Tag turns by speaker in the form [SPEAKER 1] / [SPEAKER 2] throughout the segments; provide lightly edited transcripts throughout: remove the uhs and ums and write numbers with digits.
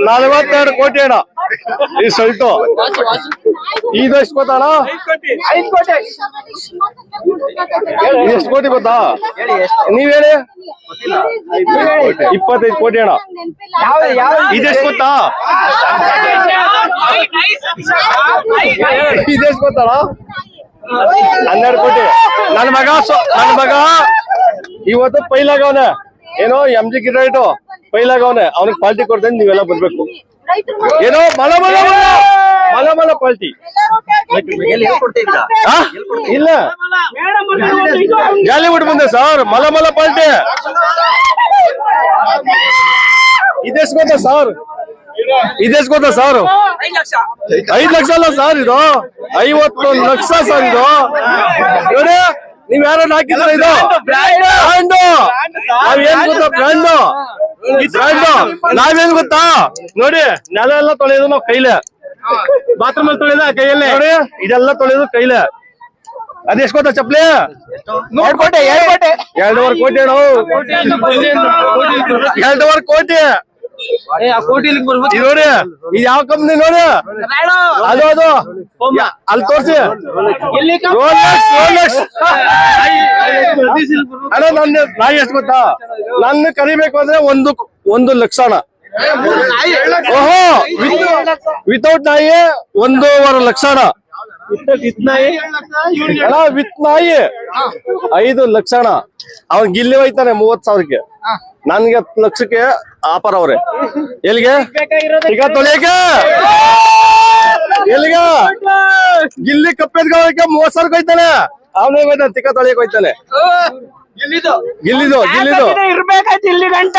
[SPEAKER 1] 42 ಕೋಟಿ ಅಣ್ಣ ಈ ಸಲ್ಟು. ಇದು ಎಷ್ಟು ಗೊತ್ತಣ್ಣ?
[SPEAKER 2] 5 ಕೋಟಿ.
[SPEAKER 1] ಎಷ್ಟು ಕೋಟಿ ಗೊತ್ತಾ? ನೀವ್ ಹೇಳಿ. 25 ಕೋಟಿ ಅಣ್ಣ. ಇದೆಷ್ಟು ಗೊತ್ತಾ? ಇದೆಷ್ಟು ಗೊತ್ತಣ್ಣ? 12 ಕೋಟಿ. ನನ್ ಮಗ ಇವತ್ತು ಪೈಲಾಗವನೆ, ಏನೋ MG ಗಿರೈಟು ಪೈಲಾಗವನೆ. ಅವ್ನಿಗೆ ಪಾರ್ಟಿ ಕೊಡ್ತೇನೆ, ನೀವೆಲ್ಲ ಬರ್ಬೇಕು. ಏನೋ ಮಲ ಪಾರ್ಟಿ ಇಲ್ಲ, ಜಾಲಿವುಡ್ ಮುಂದೆ ಸರ್. ಮಲ ಪಾರ್ಟಿ. ಇದೆಷ್ಟು ಗೊತ್ತಾ ಸರ್? 5 ಲಕ್ಷ ಅಲ್ಲ ಸರ್, ಇದು 51 ಲಕ್ಷ ಸರ್. ಇದು ನೋಡಿ, ನೀವ್ ಯಾರು ಹಾಕಿದ್ರ? ಇದು ಬ್ರ್ಯಾಂಡ್. ನಾವೇನ್ ಗೊತ್ತಾ? ಬ್ರ್ಯಾಂಡ್. ನಾವೇನ್ ಗೊತ್ತಾ? ನೋಡಿ, ನೆಲ ಎಲ್ಲ ತೊಳೆಯೋದು ನಾವ್ ಕೈಲೇ, ಬಾತ್ರೂಮ್ ಅಲ್ಲಿ ತೊಳೆದ ಕೈಯಲ್ಲೇ. ನೋಡಿ, ಇದೆಲ್ಲ ತೊಳೆಯೋದು ಕೈಲೇ. ಅದೆಷ್ಟು ಗೊತ್ತಾ ಚಪ್ಲಿ? 2 ಕೋಟಿ. 2.5 ಕೋಟಿ ಅಣ್ಣ. 2.5 ಕೋಟಿ. ನೋಡಿ, ಇದು ಯಾವ ಕಂಪ್ನಿ ನೋಡಿ? ಅದು ಅಲ್ಲಿ ತೋರ್ಸಿ. ಅಣ್ಣ, ನಾಯಿ ಎಷ್ಟು ಗೊತ್ತಾ? ನನ್ನ ಕರಿಬೇಕು ಅಂದ್ರೆ 1 ಲಕ್ಷ ಅಣ್ಣ. ಓಹೋ, ವಿತೌಟ್ ನಾಯಿ 1.5 ಲಕ್ಷ ಅಣ್ಣ. ವಿತ್ ನಾಯಿ 5 ಲಕ್ಷ ಅಣ್ಣ. ಅವ್ನ್ ಗಿಲ್ಲಿ ಹೋಯ್ತಾನೆ 30,000ಕ್ಕೆ. ನನ್ಗೆ 10 ಲಕ್ಷಕ್ಕೆ ಆಫರ್ ಅವ್ರೆ. ಎಲ್ಲಿಗೆ? ಈಗ ತೊಳೆಯಕ್ಕೆ. ಎಲ್ಲಿಗ? ಗಿಲ್ಲಿ ಕಪ್ಪೆದ್ಗೆ 30,000 ಹೋಯ್ತಾನೆ. ಅವನೇ ಹೋಯ್ತಾನೆ ತಿಕ್ಕ ತೊಳೆಯಕ್ ಹೋಯ್ತಾನೆ. ಗಿಲ್ಲಿದು
[SPEAKER 2] ಇರ್ಬೇಕಾಯ್ತು ಇಲ್ಲಿ ಗಂಟ.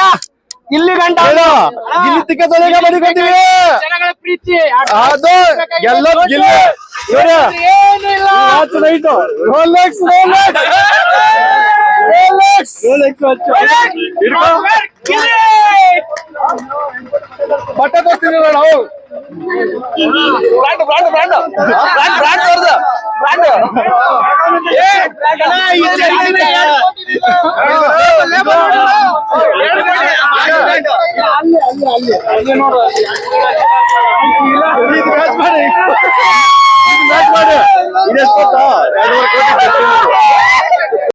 [SPEAKER 2] ಗಿಲ್ಲಿ
[SPEAKER 1] ತಿಕ್ಕ ತೊಳೆಯಕ್ಕೆ ಮಡಿಕೊತೀವಿ. ಅದು ಎಲ್ಲ ಗಿಲ್ಲಿ ಬಟ್ಟೆ ತೋರಿಸ್ತೀನಿ ನಾವು. ಮ್ಯಾಚ್ ಮಾಡಿ ಇದೆಷ್ಟು ಗೊತ್ತಾ? 2.5 ಕೋಟಿ